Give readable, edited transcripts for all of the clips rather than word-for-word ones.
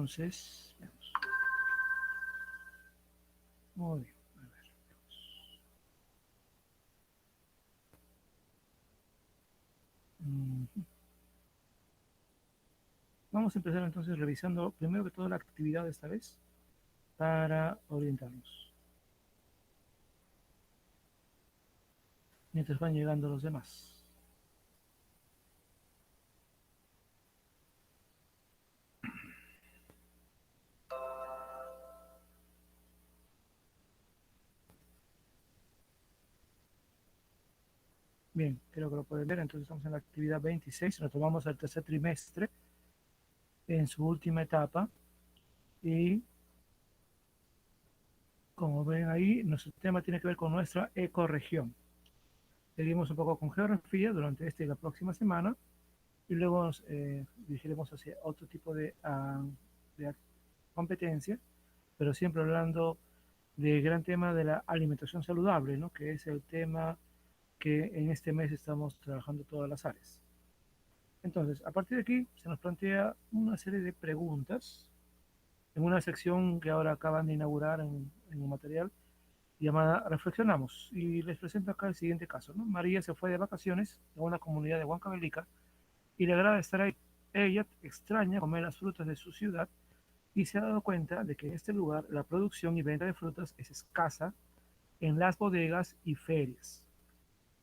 Entonces, veamos. Muy bien. A ver, veamos. Vamos a empezar entonces revisando primero que todo la actividad de esta vez para orientarnos, mientras van llegando los demás. Bien, creo que lo pueden ver. Entonces estamos en la actividad 26. Retomamos el tercer trimestre en su última etapa. Y como ven ahí, nuestro tema tiene que ver con nuestra ecorregión. Seguimos un poco con geografía durante esta y la próxima semana. Y luego nos dirigiremos hacia otro tipo de competencia, pero siempre hablando del gran tema de la alimentación saludable, ¿no? Que es el tema que en este mes estamos trabajando todas las áreas. Entonces, a partir de aquí se nos plantea una serie de preguntas en una sección que ahora acaban de inaugurar en un material llamada Reflexionamos. Y les presento acá el siguiente caso, ¿no? María se fue de vacaciones a una comunidad de Huancavelica y le agrada estar ahí. Ella extraña comer las frutas de su ciudad y se ha dado cuenta de que en este lugar la producción y venta de frutas es escasa en las bodegas y ferias.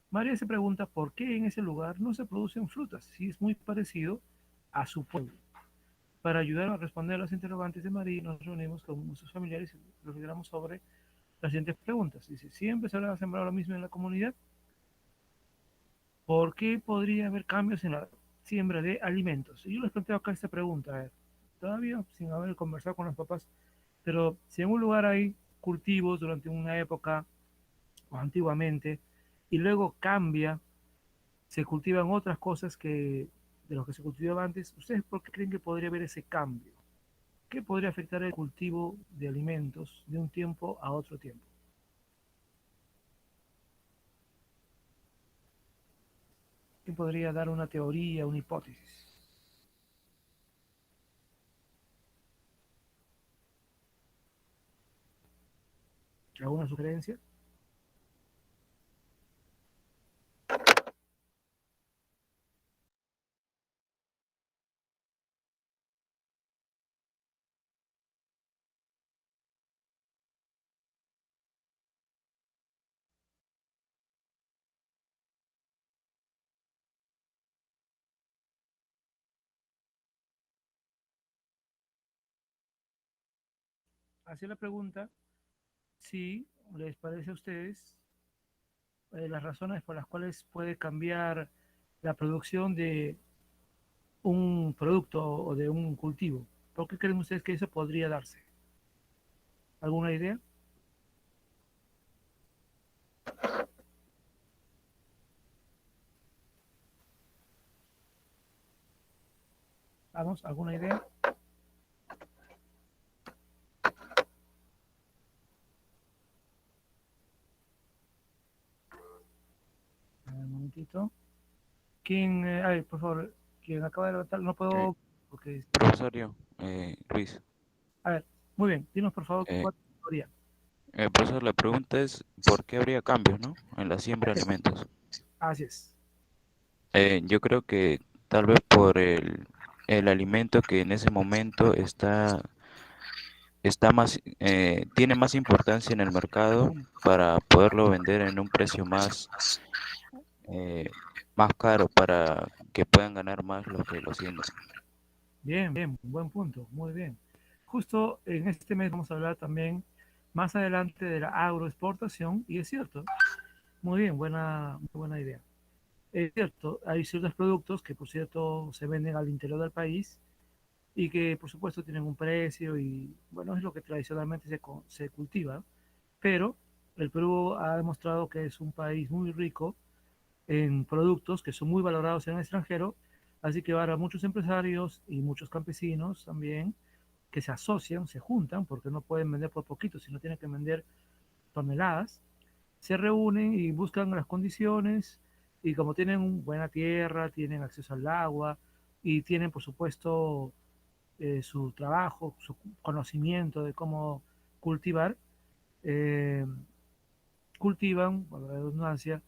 María se pregunta por qué en ese lugar no se producen frutas, si es muy parecido a su pueblo. Para ayudar a responder a las interrogantes de María, nos reunimos con nuestros familiares y reflexionamos sobre las siguientes preguntas. Dice, ¿siempre se habrá sembrado lo mismo en la comunidad? ¿Por qué podría haber cambios en la siembra de alimentos? Y yo les planteo acá esta pregunta, a ver, todavía sin haber conversado con los papás, pero si en un lugar hay cultivos durante una época o antiguamente y luego cambia, se cultivan otras cosas que de lo que se cultivaba antes, ¿ustedes por qué creen que podría haber ese cambio? ¿Qué podría afectar el cultivo de alimentos de un tiempo a otro tiempo? ¿Quién podría dar una teoría, una hipótesis? ¿Alguna sugerencia? Hacía la pregunta si les parece a ustedes las razones por las cuales puede cambiar la producción de un producto o de un cultivo. ¿Por qué creen ustedes que eso podría darse? ¿Alguna idea? Vamos, ¿alguna idea? A ver, un momentito. ¿Quién, a ver, por favor, quien acaba de levantar, no Eh, puedo, porque, profesor, Luis, a ver, muy bien, dinos por favor eh, cuál es tu teoría. profesor, la pregunta es, ¿por qué habría cambios, no? En la siembra Así de es, alimentos. así es. Yo creo que tal vez por el alimento que en ese momento está más, tiene más importancia en el mercado para poderlo vender en un precio eh, más caro para que puedan ganar más los que lo siembran. Bien, bien, buen punto, muy bien. Justo en este mes vamos a hablar también más adelante de la agroexportación y es cierto, muy bien, muy buena idea. Es cierto, hay ciertos productos que por cierto se venden al interior del país y que por supuesto tienen un precio y bueno, es lo que tradicionalmente se cultiva, pero el Perú ha demostrado que es un país muy rico en productos que son muy valorados en el extranjero, así que ahora muchos empresarios y muchos campesinos también que se asocian, se juntan, porque no pueden vender por poquito, sino tienen que vender toneladas, se reúnen y buscan las condiciones y como tienen buena tierra, tienen acceso al agua y tienen, por supuesto, su trabajo, su conocimiento de cómo cultivar, eh, cultivan, por la redundancia,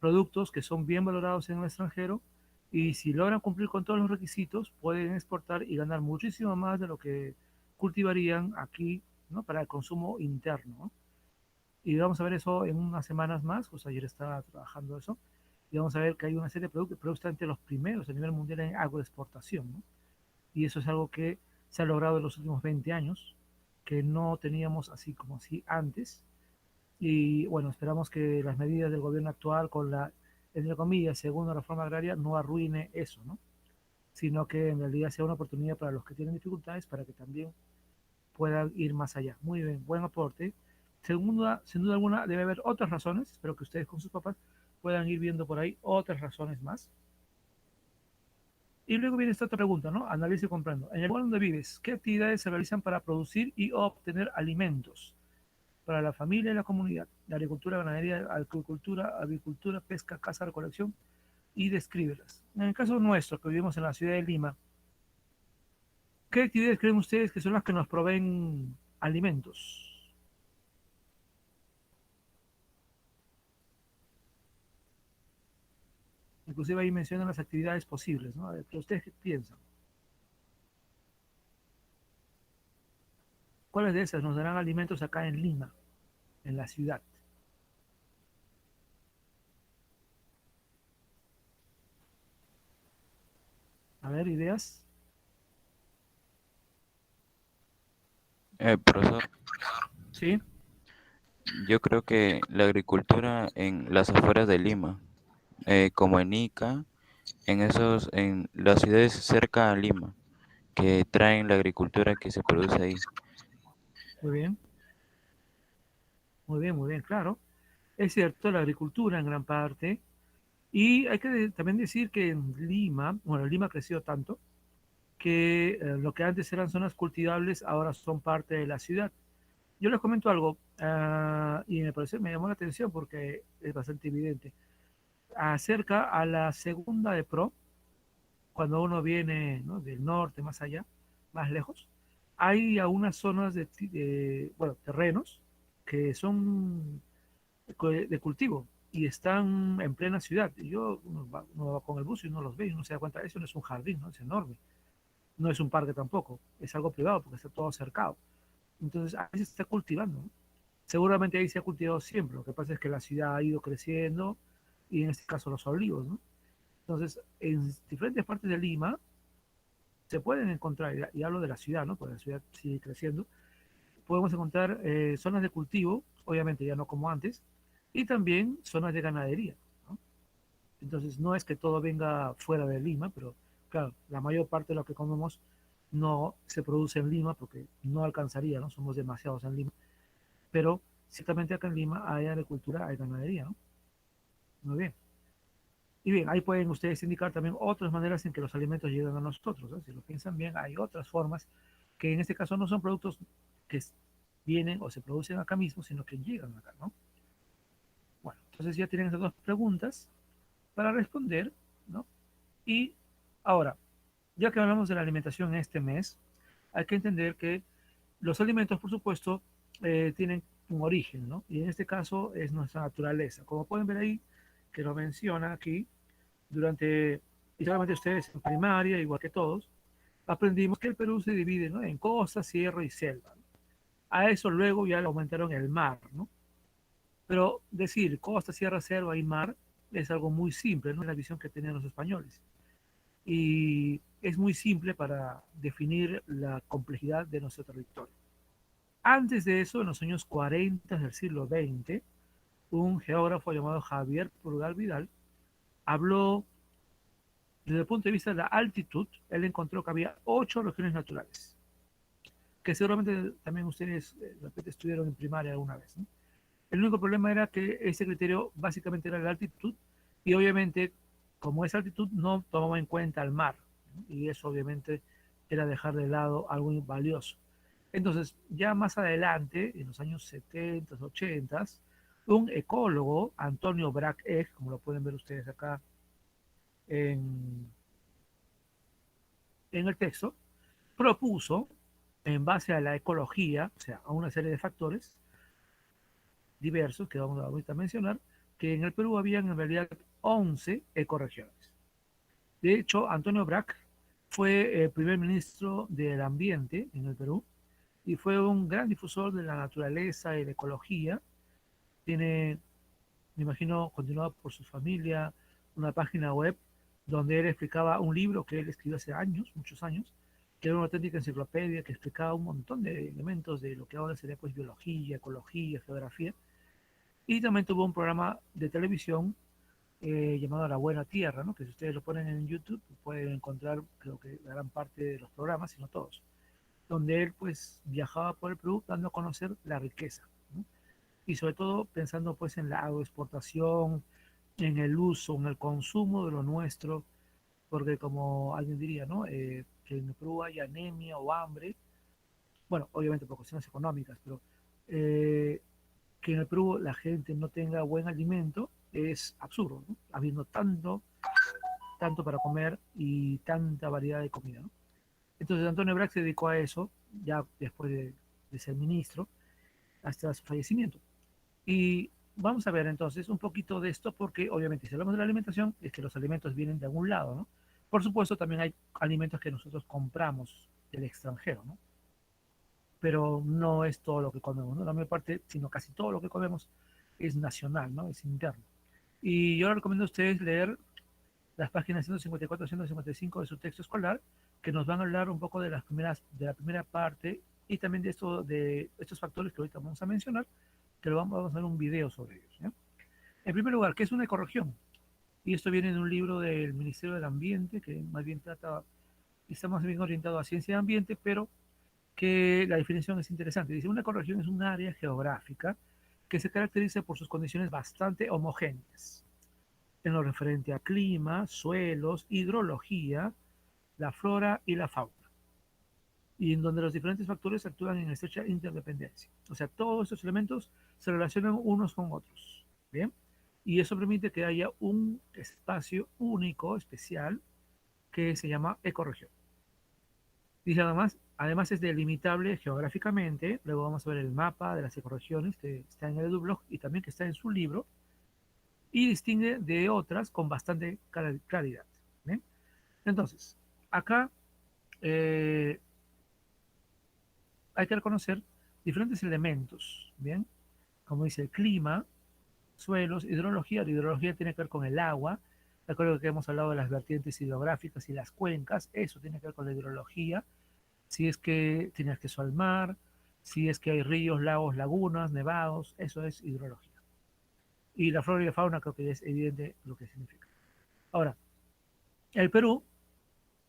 productos que son bien valorados en el extranjero y si logran cumplir con todos los requisitos, pueden exportar y ganar muchísimo más de lo que cultivarían aquí, ¿no? Para el consumo interno, ¿no? Y vamos a ver eso en unas semanas más, pues ayer estaba trabajando eso, y vamos a ver que hay una serie de productos, pero están entre los primeros a nivel mundial en agroexportación, ¿no? Y eso es algo que se ha logrado en los últimos 20 años, que no teníamos así como así antes, y bueno, esperamos que las medidas del gobierno actual con la, entre comillas, segunda reforma agraria no arruine eso, ¿no? Sino que en realidad sea una oportunidad para los que tienen dificultades para que también puedan ir más allá. Muy bien, buen aporte. Segunda, sin duda alguna, debe haber otras razones. Espero que ustedes con sus papás puedan ir viendo por ahí otras razones más. Y luego viene esta otra pregunta, ¿no? Analice y comprendo. En el lugar donde vives, ¿qué actividades se realizan para producir y obtener alimentos para la familia y la comunidad? La agricultura, ganadería, agricultura, avicultura, pesca, caza, recolección y descríbelas. En el caso nuestro, que vivimos en la ciudad de Lima, ¿qué actividades creen ustedes que son las que nos proveen alimentos? Inclusive ahí mencionan las actividades posibles, ¿no? A ver, ¿ustedes qué piensan? ¿Cuáles de esas nos darán alimentos acá en Lima, en la ciudad? A ver, ideas. Profesor, Sí, yo creo que la agricultura en las afueras de Lima, como en Ica, en las ciudades cerca a Lima, que traen la agricultura que se produce ahí. muy bien, muy bien, muy bien, claro. Es cierto, la agricultura en gran parte. Y hay que también decir que en Lima, bueno, Lima creció tanto que lo que antes eran zonas cultivables ahora son parte de la ciudad. Yo les comento algo y me pareció, me llamó la atención porque es bastante evidente. Acerca a la segunda de Pro, cuando uno viene, ¿no? Del norte, más allá, más lejos, hay algunas zonas bueno, terrenos que son de cultivo y están en plena ciudad. Y uno va con el bus y uno los ve y uno se da cuenta, eso no es un jardín, ¿no? Es enorme. No es un parque tampoco, es algo privado porque está todo cercado. Entonces, ahí se está cultivando, ¿no? Seguramente ahí se ha cultivado siempre, lo que pasa es que la ciudad ha ido creciendo y en este caso los olivos, ¿no? Entonces, en diferentes partes de Lima se pueden encontrar, y hablo de la ciudad, ¿no? Porque la ciudad sigue creciendo, podemos encontrar zonas de cultivo, obviamente ya no como antes, y también zonas de ganadería, ¿no? Entonces, no es que todo venga fuera de Lima, pero claro, la mayor parte de lo que comemos no se produce en Lima porque no alcanzaría, ¿no? Somos demasiados en Lima, pero ciertamente acá en Lima hay agricultura, hay ganadería, ¿no? Muy bien. Y bien, ahí pueden ustedes indicar también otras maneras en que los alimentos llegan a nosotros, ¿no? Si lo piensan bien, hay otras formas que en este caso no son productos que vienen o se producen acá mismo, sino que llegan acá, ¿no? Bueno, entonces ya tienen esas dos preguntas para responder, ¿no? Y ahora, ya que hablamos de la alimentación en este mes, hay que entender que los alimentos, por supuesto, tienen un origen, ¿no? Y en este caso es nuestra naturaleza. Como pueden ver ahí, que lo menciona aquí, durante, y solamente ustedes en primaria, igual que todos, aprendimos que el Perú se divide, ¿no? En costa, sierra y selva, ¿no? A eso luego ya le aumentaron el mar, ¿no? Pero decir costa, sierra, selva y mar es algo muy simple, ¿no? Es la visión que tenían los españoles. Y es muy simple para definir la complejidad de nuestro territorio. Antes de eso, en los años 40 del siglo XX, un geógrafo llamado Javier Purgal Vidal habló desde el punto de vista de la altitud. Él encontró que había 8 regiones naturales, que seguramente también ustedes de repente estudiaron en primaria alguna vez, ¿no? El único problema era que ese criterio básicamente era la altitud y obviamente como esa altitud no tomaba en cuenta el mar, ¿no? Y eso obviamente era dejar de lado algo valioso. Entonces, ya más adelante, en los años 70, 80, un ecólogo, Antonio Braque, como lo pueden ver ustedes acá en, en el texto, propuso, en base a la ecología, o sea, a una serie de factores diversos que vamos a ahorita mencionar, que en el Perú habían en realidad 11 ecorregiones. De hecho, Antonio Brac fue el primer ministro del Ambiente en el Perú y fue un gran difusor de la naturaleza y la ecología. Tiene, me imagino, continuado por su familia, una página web donde él explicaba un libro que él escribió hace años, muchos años, que era una auténtica enciclopedia que explicaba un montón de elementos de lo que ahora sería pues biología, ecología, geografía. Y también tuvo un programa de televisión llamado La Buena Tierra, ¿no? Que si ustedes lo ponen en YouTube pueden encontrar, creo que gran parte de los programas, si no todos, donde él pues viajaba por el Perú dando a conocer la riqueza, ¿no? Y sobre todo pensando pues en la agroexportación, en el uso, en el consumo de lo nuestro, porque como alguien diría, ¿no? Que en el Perú hay anemia o hambre, bueno, obviamente por cuestiones económicas, pero eh, que en el Perú la gente no tenga buen alimento es absurdo, ¿no? Habiendo tanto para comer y tanta variedad de comida, ¿no? Entonces Antonio Brac se dedicó a eso, ya después de ser ministro, hasta su fallecimiento. Y vamos a ver entonces un poquito de esto, porque obviamente si hablamos de la alimentación, es que los alimentos vienen de algún lado, ¿no? Por supuesto, también hay alimentos que nosotros compramos del extranjero, ¿no? Pero no es todo lo que comemos, ¿no? La mayor parte, sino casi todo lo que comemos es nacional, ¿no? Es interno. Y yo les recomiendo a ustedes leer las páginas 154 y 155 de su texto escolar, que nos van a hablar un poco de de la primera parte y también de estos factores que ahorita vamos a mencionar, que vamos a hacer un video sobre ellos, ¿ya? En primer lugar, ¿qué es una ecorregión? Y esto viene de un libro del Ministerio del Ambiente, que más bien está más bien orientado a ciencia de ambiente, pero que la definición es interesante. Dice, una ecorregión es un área geográfica que se caracteriza por sus condiciones bastante homogéneas en lo referente a clima, suelos, hidrología, la flora y la fauna, y en donde los diferentes factores actúan en estrecha interdependencia. O sea, todos estos elementos se relacionan unos con otros. ¿Bien? Y eso permite que haya un espacio único, especial, que se llama ecorregión. Dice además es delimitable geográficamente. Luego vamos a ver el mapa de las ecorregiones que está en el EduBlog y también que está en su libro, y distingue de otras con bastante claridad. ¿Bien? Entonces, acá eh, hay que reconocer diferentes elementos, ¿bien? Como dice el clima, suelos, hidrología. La hidrología tiene que ver con el agua. Recuerdo que hemos hablado de las vertientes hidrográficas y las cuencas. Eso tiene que ver con la hidrología. Si es que tiene acceso al mar, si es que hay ríos, lagos, lagunas, nevados, eso es hidrología. Y la flora y la fauna creo que es evidente lo que significa. Ahora, el Perú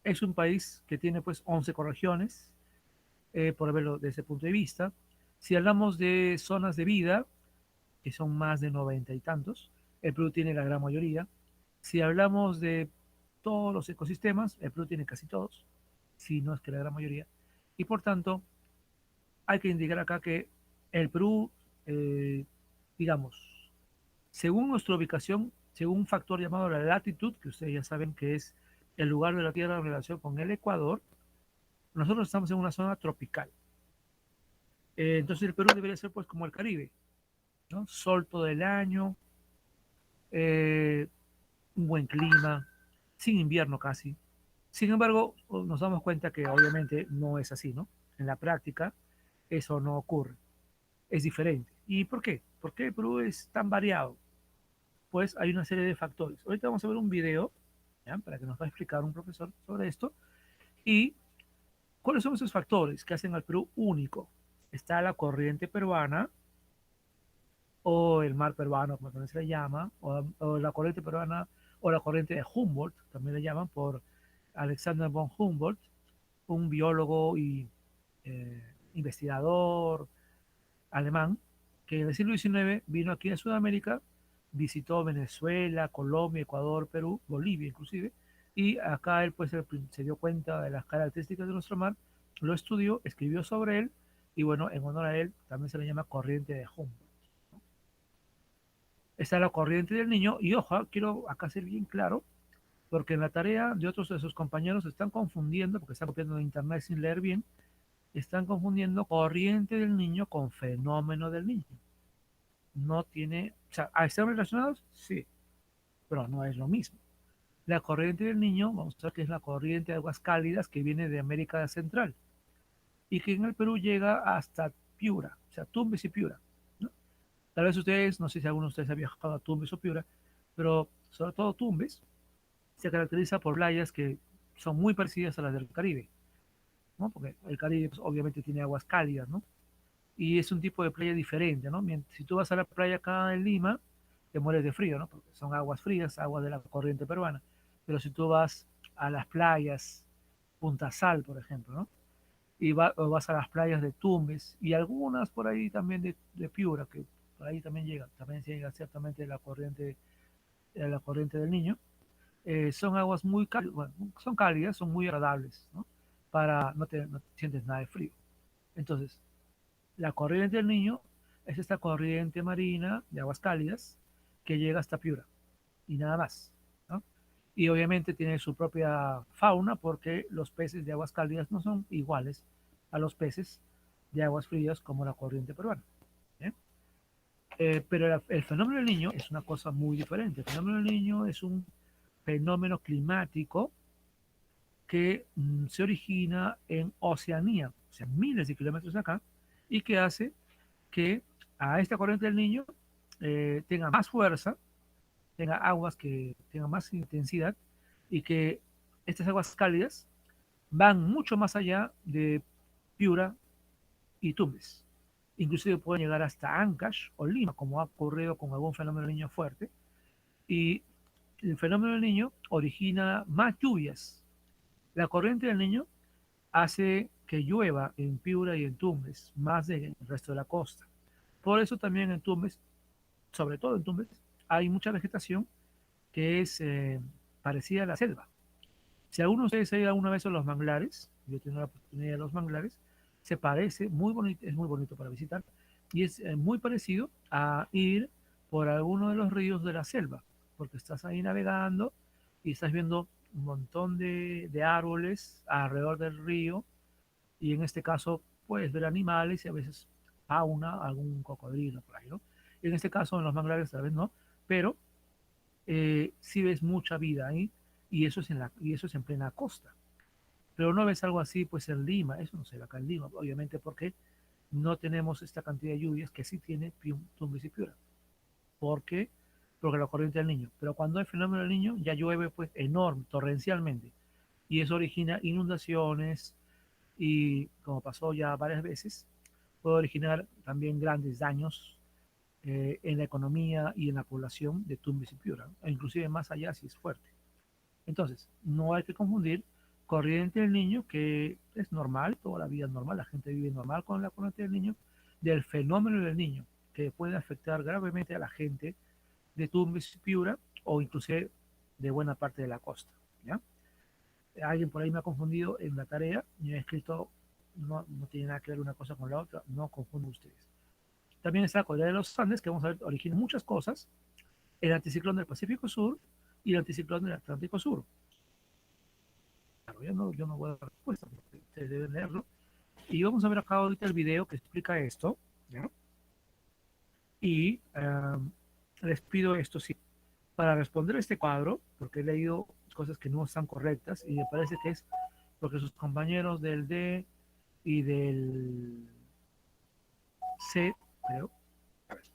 es un país que tiene pues 11 ecorregiones, por verlo desde ese punto de vista. Si hablamos de zonas de vida, que son más de 90 y tantos, el Perú tiene la gran mayoría. Si hablamos de todos los ecosistemas, el Perú tiene casi todos, si no es que la gran mayoría. Y por tanto, hay que indicar acá que el Perú, eh, digamos, según nuestra ubicación, según un factor llamado la latitud, que ustedes ya saben que es el lugar de la Tierra en relación con el Ecuador, nosotros estamos en una zona tropical. Entonces el Perú debería ser pues como el Caribe, ¿no? Sol todo el año, eh, un buen clima, sin invierno casi. Sin embargo, nos damos cuenta que obviamente no es así, ¿no? En la práctica eso no ocurre, es diferente. ¿Y por qué? ¿Por qué el Perú es tan variado? Pues hay una serie de factores. Ahorita vamos a ver un video, ¿ya? Para que nos va a explicar un profesor sobre esto. ¿Y cuáles son esos factores que hacen al Perú único? Está la corriente peruana, o el mar peruano, como también se le llama, o la corriente peruana, o la corriente de Humboldt, también le llaman por Alexander von Humboldt, un biólogo y investigador alemán, que en el siglo XIX vino aquí a Sudamérica, visitó Venezuela, Colombia, Ecuador, Perú, Bolivia inclusive, y acá él pues se dio cuenta de las características de nuestro mar, lo estudió, escribió sobre él, y bueno, en honor a él también se le llama corriente de Humboldt. Está la corriente del Niño, y ojo, quiero acá ser bien claro, porque en la tarea de otros de sus compañeros están confundiendo, porque están copiando de internet sin leer bien, están confundiendo corriente del niño con fenómeno del niño. No tiene, o sea, ¿están relacionados? Sí, pero no es lo mismo. La corriente del niño, vamos a ver que es la corriente de aguas cálidas que viene de América Central y que en el Perú llega hasta Piura, o sea, Tumbes y Piura, ¿no? Tal vez ustedes, no sé si alguno de ustedes ha viajado a Tumbes o Piura, pero sobre todo Tumbes se caracteriza por playas que son muy parecidas a las del Caribe, ¿no? Porque el Caribe pues, obviamente tiene aguas cálidas, ¿no? Y es un tipo de playa diferente, ¿no? Si tú vas a la playa acá en Lima, te mueres de frío, ¿no? Porque son aguas frías, aguas de la corriente peruana. Pero si tú vas a las playas, Punta Sal, por ejemplo, ¿no? O vas a las playas de Tumbes y algunas por ahí también de Piura, que por ahí también llega ciertamente la corriente del Niño. Son aguas muy cálidas, bueno, son cálidas, son muy agradables, ¿no? No te sientes nada de frío. Entonces, la corriente del Niño es esta corriente marina de aguas cálidas que llega hasta Piura y nada más, ¿no? Y obviamente tiene su propia fauna porque los peces de aguas cálidas no son iguales a los peces de aguas frías como la corriente peruana. ¿Eh? Pero el fenómeno del Niño es una cosa muy diferente. El fenómeno del Niño es un fenómeno climático que se origina en Oceanía, o sea, miles de kilómetros acá, y que hace que a esta corriente del Niño tenga más fuerza, tenga aguas que tengan más intensidad y que estas aguas cálidas van mucho más allá de Piura y Tumbes. Inclusive pueden llegar hasta Ancash o Lima, como ha ocurrido con algún fenómeno del niño fuerte. Y el fenómeno del niño origina más lluvias. La corriente del niño hace que llueva en Piura y en Tumbes, más del resto de la costa. Por eso también en Tumbes, sobre todo en Tumbes, hay mucha vegetación que es parecida a la selva. Si alguno de ustedes ha ido alguna vez a los manglares, yo he tenido la oportunidad de ir a los manglares, se parece, muy bonito, es muy bonito para visitar, y es muy parecido a ir por alguno de los ríos de la selva, porque estás ahí navegando y estás viendo un montón de árboles alrededor del río, y en este caso puedes ver animales y a veces fauna, algún cocodrilo por ahí, ¿no? En este caso en los manglares tal vez no, pero sí ves mucha vida ahí y eso es en plena costa. Pero no ves algo así pues en Lima, eso no se ve acá en Lima, obviamente porque no tenemos esta cantidad de lluvias que sí tiene Tumbes y Piura. ¿Por qué? Porque la corriente del Niño. Pero cuando hay fenómeno del Niño ya llueve pues enorme, torrencialmente, y eso origina inundaciones y como pasó ya varias veces, puede originar también grandes daños en la economía y en la población de Tumbes y Piura, e inclusive más allá si es fuerte. Entonces, no hay que confundir corriente del niño, que es normal, toda la vida es normal, la gente vive normal con la corriente del niño, del fenómeno del niño, que puede afectar gravemente a la gente de Tumbes y Piura o inclusive de buena parte de la costa. ¿Ya? Alguien por ahí me ha confundido en la tarea y me ha escrito, no tiene nada que ver una cosa con la otra, no confunden ustedes. También está la cordillera de los Andes, que vamos a ver, origina muchas cosas, el anticiclón del Pacífico Sur y el anticiclón del Atlántico Sur. Claro, yo no voy a dar respuesta, porque ustedes deben leerlo. Y vamos a ver acá ahorita el video que explica esto. ¿Ya? Y les pido esto, sí, para responder a este cuadro, porque he leído cosas que no están correctas y me parece que es porque sus compañeros del D y del C, creo,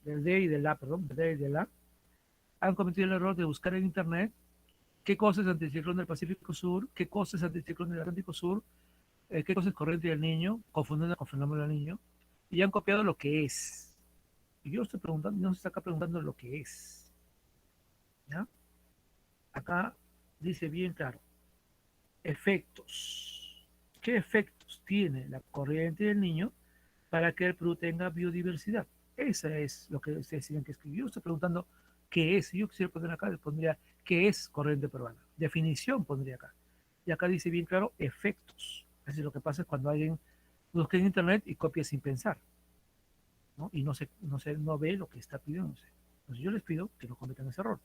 del D y del A, perdón, del D y del A, han cometido el error de buscar en Internet qué cosa es anticiclón del Pacífico Sur, qué cosa es anticiclón del Atlántico Sur, qué cosa es corriente del niño, confundiendo con fenómeno del niño, y han copiado lo que es. Y yo estoy preguntando, no se está acá preguntando lo que es. ¿Ya? Acá dice bien claro, efectos. ¿Qué efectos tiene la corriente del niño para que el Perú tenga biodiversidad? Esa es lo que ustedes tienen que escribir. Yo estoy preguntando qué es. Si yo quisiera poner acá, le pondría qué es corriente peruana. Definición pondría acá. Y acá dice bien claro, efectos. Así lo que pasa es cuando alguien busca en internet y copia sin pensar, ¿no? Y no ve lo que está pidiendo. Entonces yo les pido que no cometan ese error.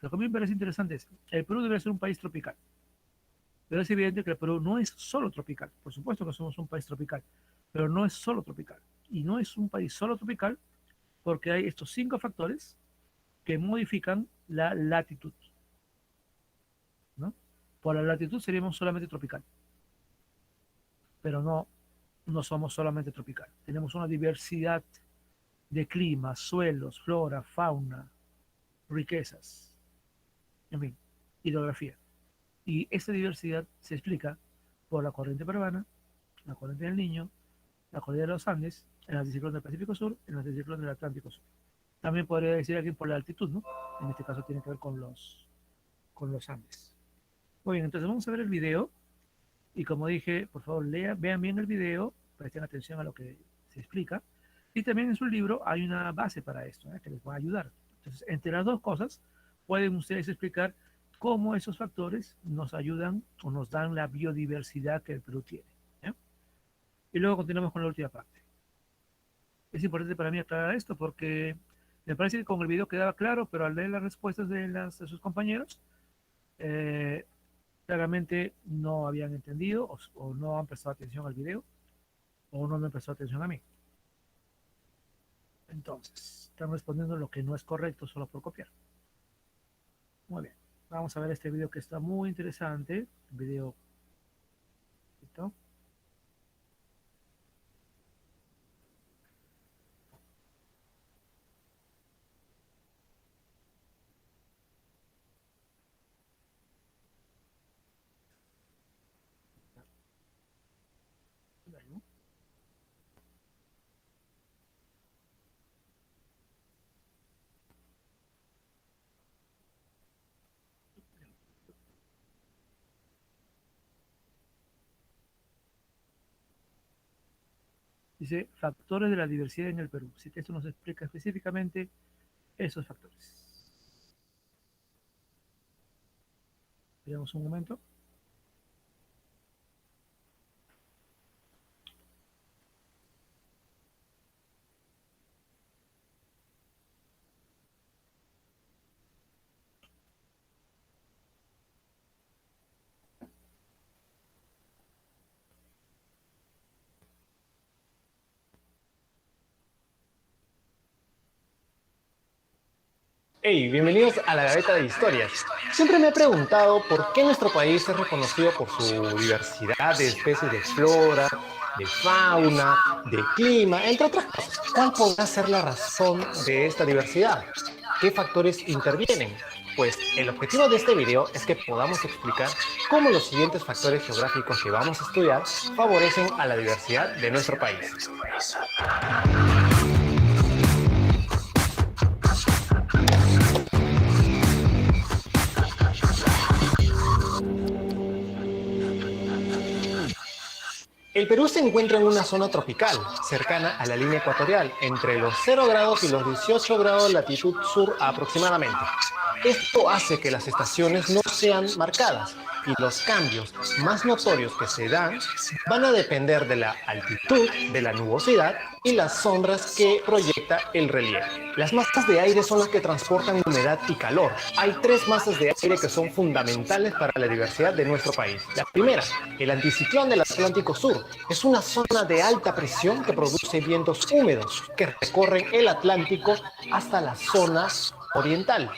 Lo que a mí me parece interesante es, el Perú debe ser un país tropical, pero es evidente que el Perú no es solo tropical. Por supuesto que somos un país tropical, pero no es solo tropical. Y no es un país solo tropical porque hay estos 5 factores que modifican la latitud, ¿no? Por la latitud seríamos solamente tropical, pero no somos solamente tropical. Tenemos una diversidad de climas, suelos, flora, fauna, riquezas, en fin, hidrografía. Y esta diversidad se explica por la corriente peruana, la corriente del Niño, la cordillera de los Andes, el anticiclón del Pacífico Sur, el anticiclón del Atlántico Sur. También podría decir alguien por la altitud, ¿no? En este caso tiene que ver con los Andes. Muy bien, entonces vamos a ver el video. Y como dije, por favor, vean bien el video, presten atención a lo que se explica. Y también en su libro hay una base para esto, que les va a ayudar. Entonces, entre las dos cosas, pueden ustedes explicar cómo esos factores nos ayudan o nos dan la biodiversidad que el Perú tiene. ¿Ya? Y luego continuamos con la última parte. Es importante para mí aclarar esto porque me parece que con el video quedaba claro, pero al leer las respuestas de sus compañeros, claramente no habían entendido o no han prestado atención al video o no me han prestado atención a mí. Entonces, están respondiendo lo que no es correcto solo por copiar. Muy bien, vamos a ver este video que está muy interesante. Video. ¿Listo? Dice factores de la diversidad en el Perú. Así que esto nos explica específicamente esos factores. Veamos un momento. Hey, bienvenidos a la Gaveta de Historias. Siempre me he preguntado por qué nuestro país es reconocido por su diversidad de especies de flora, de fauna, de clima, entre otras cosas. ¿Cuál podrá ser la razón de esta diversidad? ¿Qué factores intervienen? Pues el objetivo de este video es que podamos explicar cómo los siguientes factores geográficos que vamos a estudiar favorecen a la diversidad de nuestro país. El Perú se encuentra en una zona tropical, cercana a la línea ecuatorial, entre los 0 grados y los 18 grados de latitud sur aproximadamente. Esto hace que las estaciones no sean marcadas y los cambios más notorios que se dan van a depender de la altitud, de la nubosidad y las sombras que proyecta el relieve. Las masas de aire son las que transportan humedad y calor. Hay 3 masas de aire que son fundamentales para la diversidad de nuestro país. La primera, el anticiclón del Atlántico Sur, es una zona de alta presión que produce vientos húmedos que recorren el Atlántico hasta la zona oriental.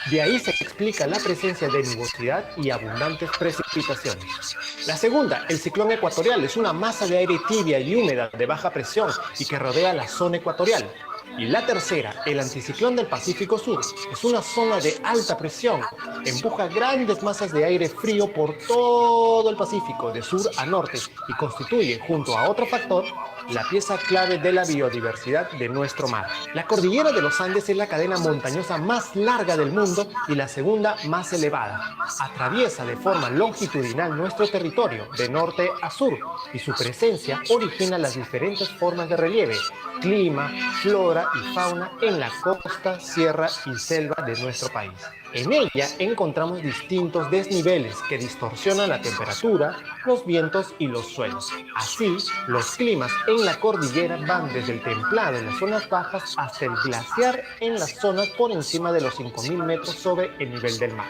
De ahí se explica la presencia de nubosidad y abundantes precipitaciones. La segunda, el ciclón ecuatorial, es una masa de aire tibia y húmeda de baja presión y que rodea la zona ecuatorial. Y la tercera, el anticiclón del Pacífico Sur, es una zona de alta presión. Empuja grandes masas de aire frío por todo el Pacífico, de sur a norte, y constituye, junto a otro factor, la pieza clave de la biodiversidad de nuestro mar. La cordillera de los Andes es la cadena montañosa más larga del mundo y la segunda más elevada. Atraviesa de forma longitudinal nuestro territorio, de norte a sur, y su presencia origina las diferentes formas de relieve, clima, flora y fauna en la costa, sierra y selva de nuestro país. En ella encontramos distintos desniveles que distorsionan la temperatura, los vientos y los suelos. Así, los climas en la cordillera van desde el templado en las zonas bajas hasta el glaciar en las zonas por encima de los 5.000 metros sobre el nivel del mar.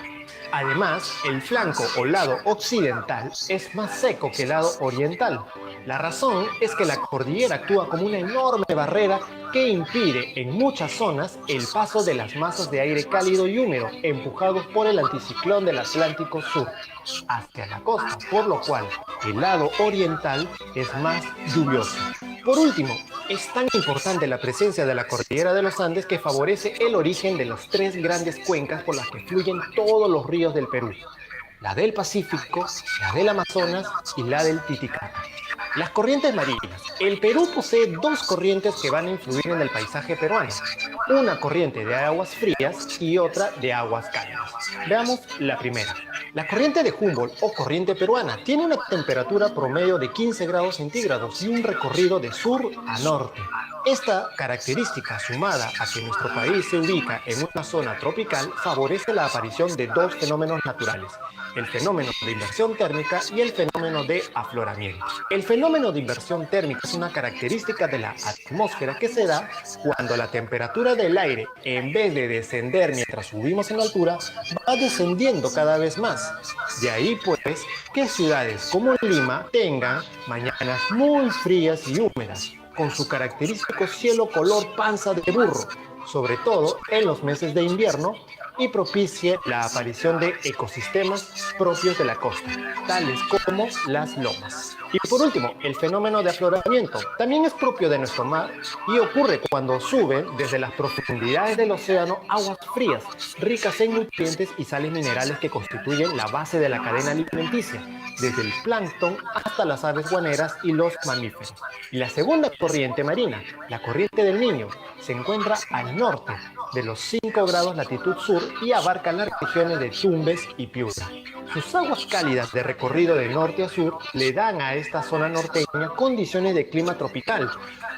Además, el flanco o lado occidental es más seco que el lado oriental. La razón es que la cordillera actúa como una enorme barrera que impide en muchas zonas el paso de las masas de aire cálido y húmedo empujados por el anticiclón del Atlántico Sur hacia la costa, por lo cual el lado oriental es más lluvioso. Por último, es tan importante la presencia de la cordillera de los Andes que favorece el origen de las tres grandes cuencas por las que fluyen todos los ríos del Perú: la del Pacífico, la del Amazonas y la del Titicaca. Las corrientes marinas. El Perú posee dos corrientes que van a influir en el paisaje peruano. Una corriente de aguas frías y otra de aguas cálidas. Veamos la primera. La corriente de Humboldt o corriente peruana tiene una temperatura promedio de 15 grados centígrados y un recorrido de sur a norte. Esta característica, sumada a que nuestro país se ubica en una zona tropical, favorece la aparición de dos fenómenos naturales: el fenómeno de inversión térmica y el fenómeno de afloramiento. El fenómeno de inversión térmica es una característica de la atmósfera que se da cuando la temperatura del aire, en vez de descender mientras subimos en altura, va descendiendo cada vez más. De ahí pues que ciudades como Lima tengan mañanas muy frías y húmedas, con su característico cielo color panza de burro, sobre todo en los meses de invierno, y propicie la aparición de ecosistemas propios de la costa, tales como las lomas. Y por último, el fenómeno de afloramiento también es propio de nuestro mar y ocurre cuando suben desde las profundidades del océano aguas frías, ricas en nutrientes y sales minerales que constituyen la base de la cadena alimenticia, desde el plancton hasta las aves guaneras y los mamíferos. Y la segunda corriente marina, la corriente del Niño, se encuentra al norte de los 5 grados latitud sur y abarca las regiones de Tumbes y Piura. Sus aguas cálidas de recorrido de norte a sur le dan a esta zona norteña condiciones de clima tropical,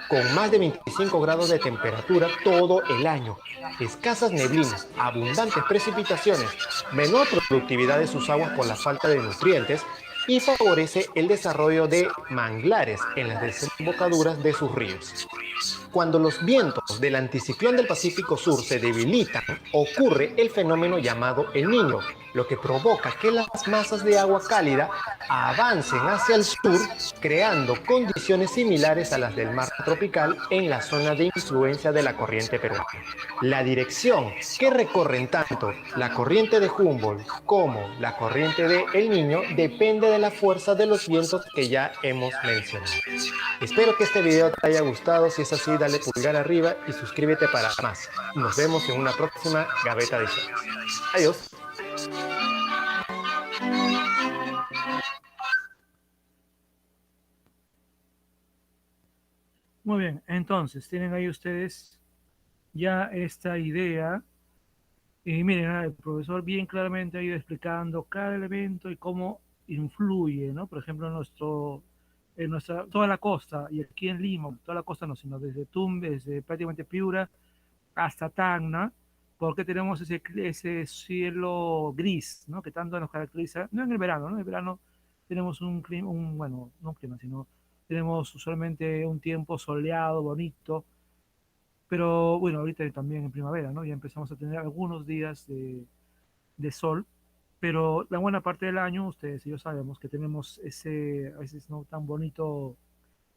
con más de 25 grados de temperatura todo el año, escasas neblinas, abundantes precipitaciones, menor productividad de sus aguas por la falta de nutrientes, y favorece el desarrollo de manglares en las desembocaduras de sus ríos. Cuando los vientos del anticiclón del Pacífico Sur se debilitan, ocurre el fenómeno llamado El Niño, lo que provoca que las masas de agua cálida avancen hacia el sur, creando condiciones similares a las del mar tropical en la zona de influencia de la corriente peruana. La dirección que recorren tanto la corriente de Humboldt como la corriente de El Niño depende de la fuerza de los vientos que ya hemos mencionado. Espero que este video te haya gustado. Si es así, dale pulgar arriba y suscríbete para más. Nos vemos en una próxima Gaveta de Historias. Adiós. Muy bien, entonces tienen ahí ustedes ya esta idea. Y miren, el profesor bien claramente ha ido explicando cada elemento y cómo influye, ¿no? Por ejemplo, en nuestra, toda la costa, y aquí en Lima, toda la costa no, sino desde Tumbes, desde prácticamente Piura hasta Tacna, porque tenemos ese cielo gris, ¿no? Que tanto nos caracteriza, no en el verano, ¿no? En el verano tenemos un clima, bueno, no un clima, sino tenemos usualmente un tiempo soleado, bonito, pero bueno, ahorita también en primavera, ¿no? Ya empezamos a tener algunos días de sol, pero la buena parte del año, ustedes y yo sabemos que tenemos ese, a veces no tan bonito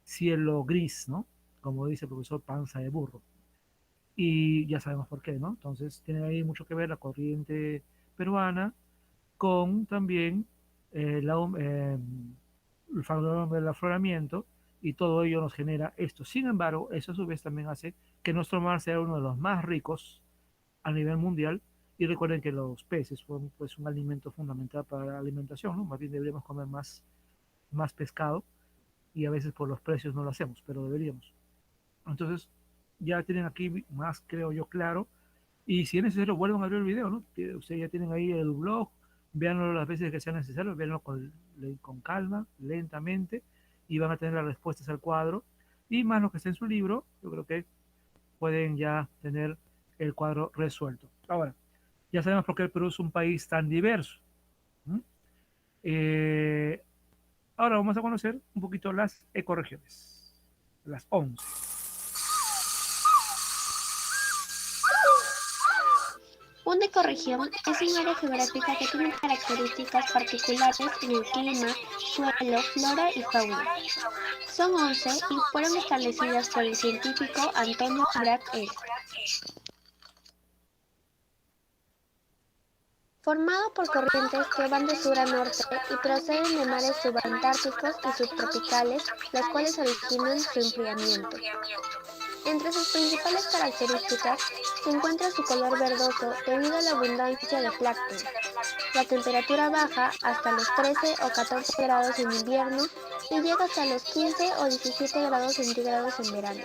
cielo gris, ¿no? Como dice el profesor Panza de Burro. Y ya sabemos por qué, ¿no? Entonces tiene ahí mucho que ver la corriente peruana con también el factor del afloramiento, y todo ello nos genera esto. Sin embargo, eso a su vez también hace que nuestro mar sea uno de los más ricos a nivel mundial. Y recuerden que los peces son pues un alimento fundamental para la alimentación, ¿no? Más bien deberíamos comer más pescado, y a veces por los precios no lo hacemos, pero deberíamos. Entonces, ya tienen aquí más, creo yo, claro. Y si es necesario, vuelvan a ver el video, ¿no? Ustedes ya tienen ahí el blog, véanlo las veces que sea necesario, véanlo con calma, lentamente, y van a tener las respuestas al cuadro. Y más lo que está en su libro, yo creo que pueden ya tener el cuadro resuelto. Ahora, Ya sabemos por qué el Perú es un país tan diverso. ¿Mm? Eh, Ahora vamos a conocer un poquito las ecorregiones, las 11. Una ecorregión es un área geográfica que tiene características particulares en el clima, suelo, flora y fauna. Son 11 y fueron establecidas por el científico Antonio Bragg S. Formado por corrientes que van de sur a norte y proceden de mares subantárticos y subtropicales, las cuales originan su enfriamiento. Entre sus principales características se encuentra su color verdoso debido a la abundancia de plancton. La temperatura baja hasta los 13 o 14 grados en invierno y llega hasta los 15 o 17 grados centígrados en verano.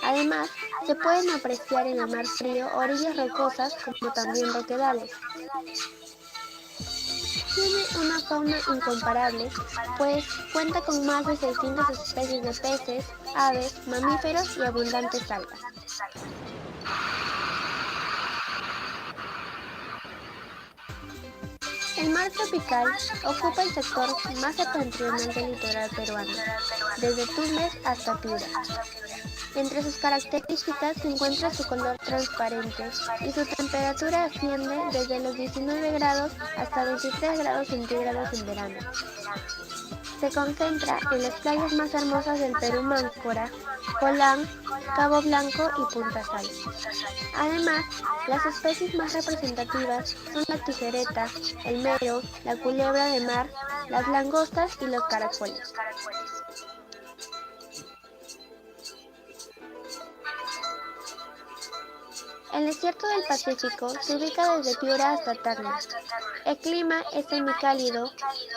Además, se pueden apreciar en el mar frío orillas rocosas como también roquedales. Tiene una fauna incomparable, pues cuenta con más de 600 especies de peces, aves, mamíferos y abundantes algas. El mar tropical ocupa el sector más septentrional del litoral peruano, desde Tumbes hasta Piura. Entre sus características se encuentra su color transparente y su temperatura asciende desde los 19 grados hasta 23 grados centígrados en verano. Se concentra en las playas más hermosas del Perú: Máncora, Colán, Cabo Blanco y Punta Sal. Además, las especies más representativas son la tijereta, el mero, la culebra de mar, las langostas y los caracoles. El desierto del Pacífico se ubica desde Piura hasta Tacna. El clima es semicálido,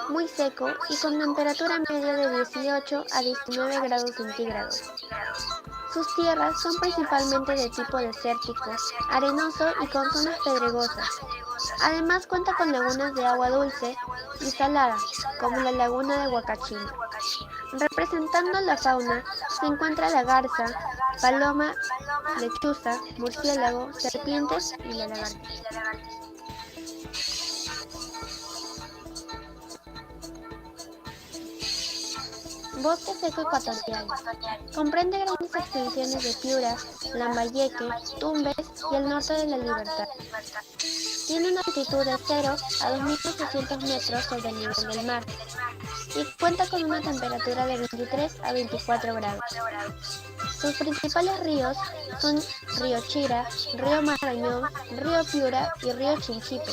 muy seco y con temperatura media de 18 a 19 grados centígrados. Sus tierras son principalmente de tipo desértico, arenoso y con zonas pedregosas. Además cuenta con lagunas de agua dulce y salada, como la laguna de Huacachina. Representando la fauna se encuentra la garza, paloma, lechuza, murciélago, serpientes y la lagartija. Bosque seco ecuatorial. Comprende grandes extensiones de Piura, Lambayeque, Tumbes y el norte de La Libertad. Tiene una altitud de 0 a 2.800 metros sobre el nivel del mar y cuenta con una temperatura de 23 a 24 grados. Sus principales ríos son Río Chira, Río Marañón, Río Piura y Río Chinchipe.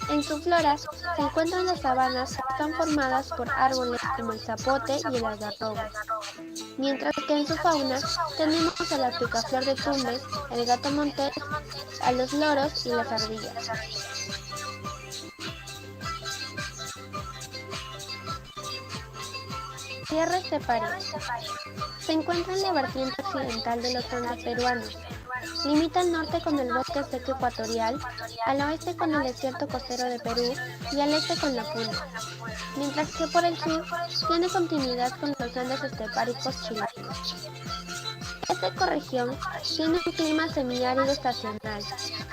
En su flora se encuentran las sabanas que están formadas por árboles como el zapote y el algarrobo, mientras que en su fauna tenemos a la picaflor de Tumbes, el gato montés, a los loros y las ardillas. Sierra esteparia. Se encuentra en la vertiente occidental de los Andes peruanos. Limita al norte con el bosque seco ecuatorial, al oeste con el desierto costero de Perú y al este con la Puna, mientras que por el sur tiene continuidad con los Andes estepáricos chilenos. Esta ecorregión tiene un clima semiárido estacional,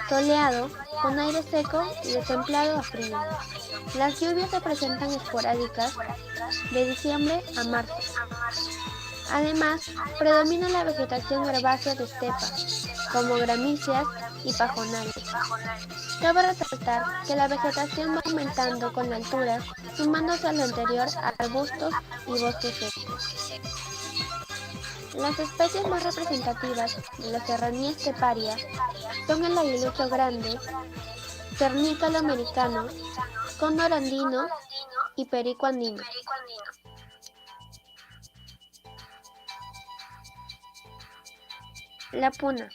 soleado, con aire seco y de templado a frío. Las lluvias se presentan esporádicas de diciembre a marzo. Además, predomina la vegetación herbácea de estepa, como gramíceas y pajonales. Cabe resaltar que la vegetación va aumentando con la altura, sumándose a lo anterior a arbustos y bosques secos. Las especies más representativas de la serranía esteparia son el aguilucho grande, cernícalo americano, cóndor andino y perico andino. La Puna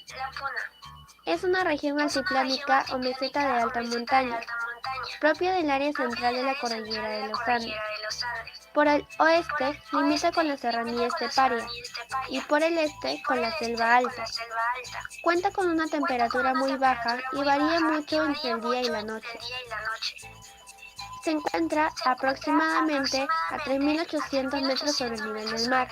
es una región altiplánica o meseta de alta montaña, propia del área central de la cordillera de los Andes. Por el oeste limita con la serranía esteparia y por el este con la selva alta. Cuenta con una temperatura muy baja y varía mucho entre el día y la noche. Se encuentra aproximadamente a 3.800 metros sobre el nivel del mar.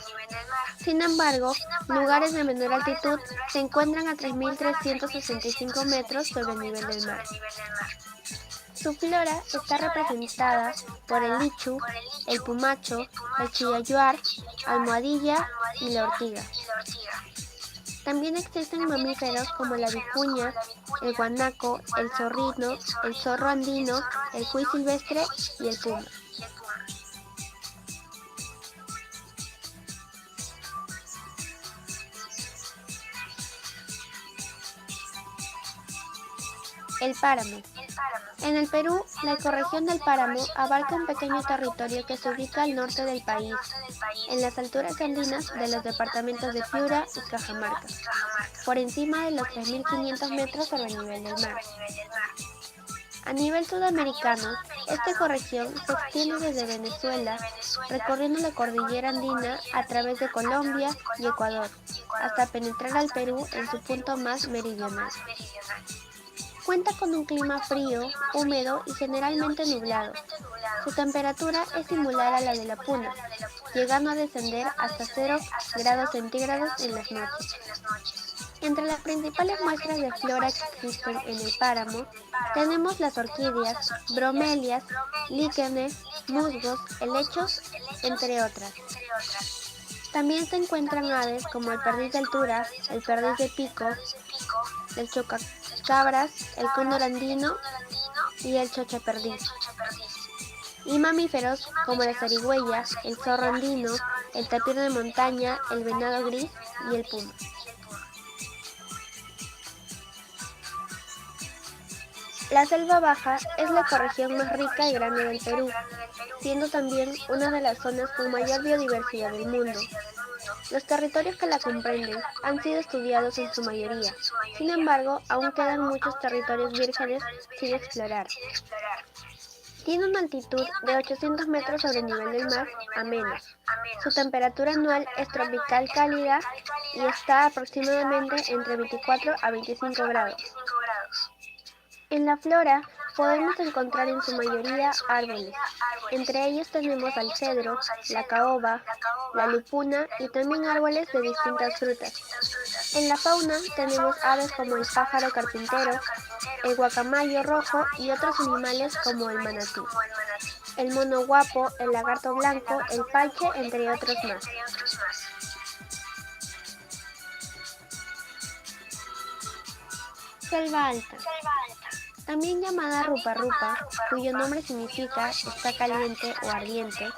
Sin embargo, lugares de menor altitud se encuentran a 3.365 metros sobre el nivel del mar. Su flora está representada por el lichu, el pumacho, el chillayuar, almohadilla y la ortiga. También existen mamíferos como la vicuña, el guanaco, el zorrino, el zorro andino, el cuy silvestre y el puma. El páramo. En el Perú, la ecorregión del páramo abarca un pequeño territorio que se ubica al norte del país, en las alturas andinas de los departamentos de Piura y Cajamarca, por encima de los 3.500 metros sobre el nivel del mar. A nivel sudamericano, esta ecorregión se extiende desde Venezuela, recorriendo la cordillera andina a través de Colombia y Ecuador, hasta penetrar al Perú en su punto más meridional. Cuenta con un clima frío, húmedo y generalmente nublado. Su temperatura es similar a la de la Puna, llegando a descender hasta 0 grados centígrados en las noches. Entre las principales muestras de flora que existen en el páramo, tenemos las orquídeas, bromelias, líquenes, musgos, helechos, entre otras. También se encuentran aves como el perdiz de altura, el perdiz de pico, el chotacabras, el cóndor andino y el chochaperdiz. Y mamíferos como la zarigüeya, el zorro andino, el tapir de montaña, el venado gris y el puma. La selva baja es la ecorregión más rica y grande del Perú, siendo también una de las zonas con mayor biodiversidad del mundo. Los territorios que la comprenden han sido estudiados en su mayoría, sin embargo, aún quedan muchos territorios vírgenes sin explorar. Tiene una altitud de 800 metros sobre el nivel del mar a menos. Su temperatura anual es tropical cálida y está aproximadamente entre 24 a 25 grados. En la flora podemos encontrar en su mayoría árboles. Entre ellos tenemos al cedro, la caoba, la lupuna y también árboles de distintas frutas. En la fauna tenemos aves como el pájaro carpintero, el guacamayo rojo y otros animales como el manatí, el mono guapo, el lagarto blanco, el palche, entre otros más. Selva alta. También llamada rupa-rupa, cuyo nombre significa está caliente o ardiente,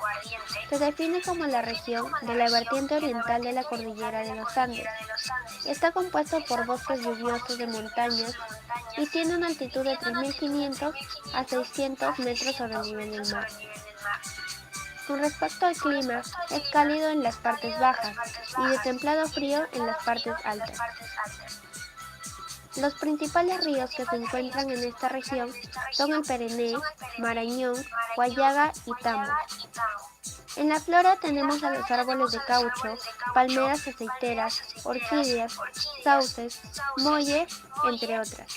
se define como la región de la vertiente oriental de la cordillera de los Andes. Está compuesto por bosques lluviosos de montañas y tiene una altitud de 3.500 a 600 metros sobre el nivel del mar. Con respecto al clima, es cálido en las partes bajas y de templado frío en las partes altas. Los principales ríos que se encuentran en esta región son el Perené, Marañón, Huallaga y Tambo. En la flora tenemos a los árboles de caucho, palmeras aceiteras, orquídeas, sauces, molle, entre otras.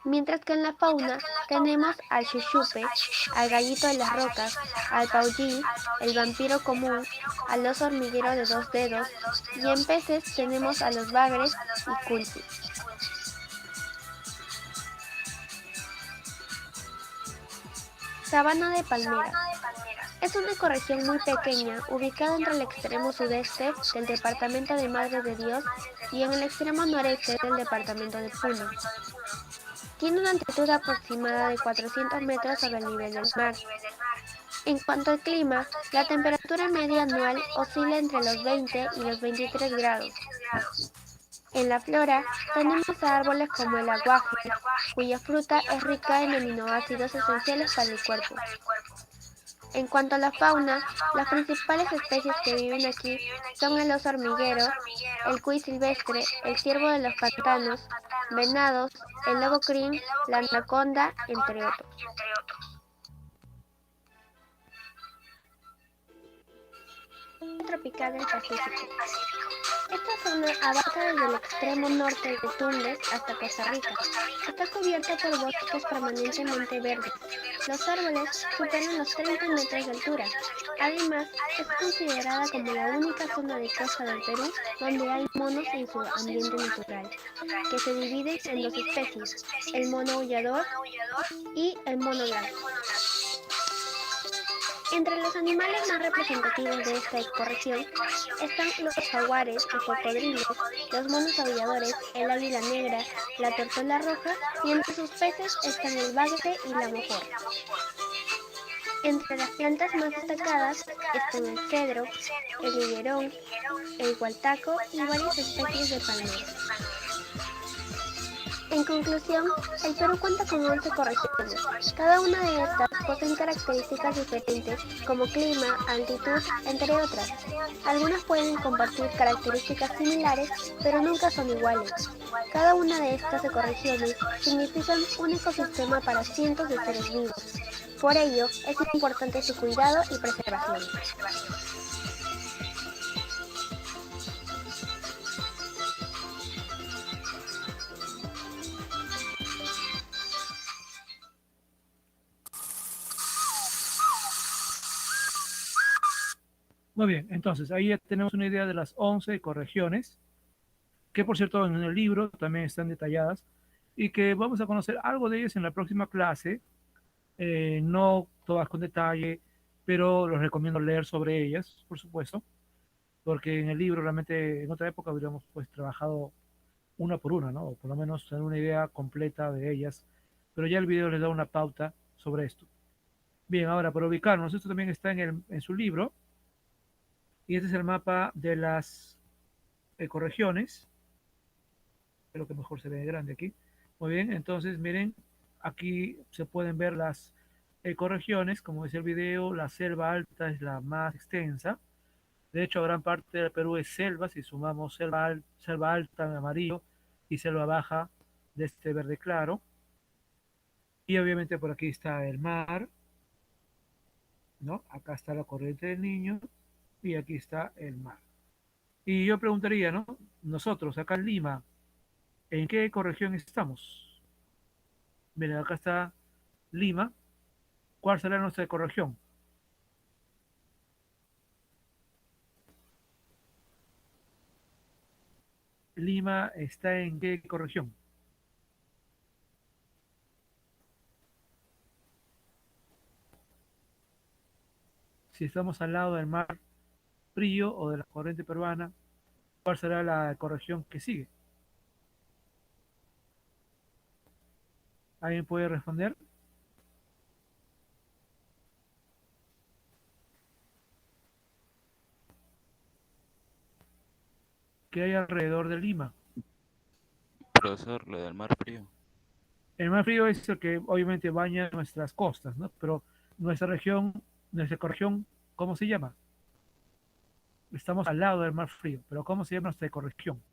Mientras que en la fauna tenemos al chuchupe, al gallito de las rocas, al paullí, el vampiro común, al oso hormiguero de 2 dedos y en peces tenemos a los bagres y culpis. Sabana de palmera. Es una ecorregión muy pequeña, ubicada entre el extremo sudeste del departamento de Madre de Dios y en el extremo noreste del departamento de Puno. Tiene una altitud aproximada de 400 metros sobre el nivel del mar. En cuanto al clima, la temperatura media anual oscila entre los 20 y los 23 grados. En la flora tenemos a árboles como el aguaje, cuya fruta es rica en aminoácidos esenciales para el cuerpo. En cuanto a la fauna, las principales especies que viven aquí son el oso hormiguero, el cuy silvestre, el ciervo de los pantanos, venados, el lobo crin, la anaconda, entre otros. Tropical del Pacífico. Esta zona abarca desde el extremo norte de Tumbes hasta Costa Rica. Está cubierta por bosques permanentemente verdes, Los árboles superan los 30 metros de altura. Además, es considerada como la única zona de costa del Perú donde hay monos en su ambiente natural, que se dividen en dos especies, el mono aullador y el mono blanco. Entre los animales más representativos de esta ecorregión están los jaguares, los cocodrilos, los monos aulladores, el águila negra, la tortola roja y entre sus peces están el bagre y la mojarra. Entre las plantas más destacadas están el cedro, el higuerón, el gualtaco y varias especies de palmeras. En conclusión, el Perú cuenta con 11 ecorregiones. Cada una de estas poseen características diferentes como clima, altitud, entre otras. Algunas pueden compartir características similares, pero nunca son iguales. Cada una de estas ecorregiones significan un ecosistema para cientos de seres vivos. Por ello, es importante su cuidado y preservación. Muy bien, entonces ahí ya tenemos una idea de las 11 ecorregiones, que por cierto en el libro también están detalladas y que vamos a conocer algo de ellas en la próxima clase, no todas con detalle, pero los recomiendo leer sobre ellas, por supuesto, porque en el libro realmente en otra época habríamos pues trabajado una por una, ¿no? O por lo menos tener una idea completa de ellas, pero ya el video les da una pauta sobre esto. Bien, ahora para ubicarnos, esto también está en su libro, y este es el mapa de las ecorregiones, creo que mejor se ve grande aquí. Muy bien, entonces miren, aquí se pueden ver las ecorregiones, como dice el video, la selva alta es la más extensa. De hecho, gran parte del Perú es selva, si sumamos selva alta en amarillo y selva baja de este verde claro. Y obviamente por aquí está el mar, ¿no? Acá está la corriente del Niño y aquí está el mar. Y yo preguntaría, ¿no? Nosotros acá en Lima, ¿en qué ecorregión estamos? Miren, acá está Lima. ¿Cuál será nuestra ecorregión? Lima está en qué ecorregión? Si estamos al lado del mar frío o de la corriente peruana, ¿cuál será la ecorregión que sigue? ¿Alguien puede responder? ¿Qué hay alrededor de Lima? Profesor, lo del mar frío. El mar frío es el que obviamente baña nuestras costas, ¿no? Pero nuestra región, nuestra ecorregión, ¿cómo se llama? Estamos al lado del mar frío, pero ¿cómo se llama nuestra ecorregión?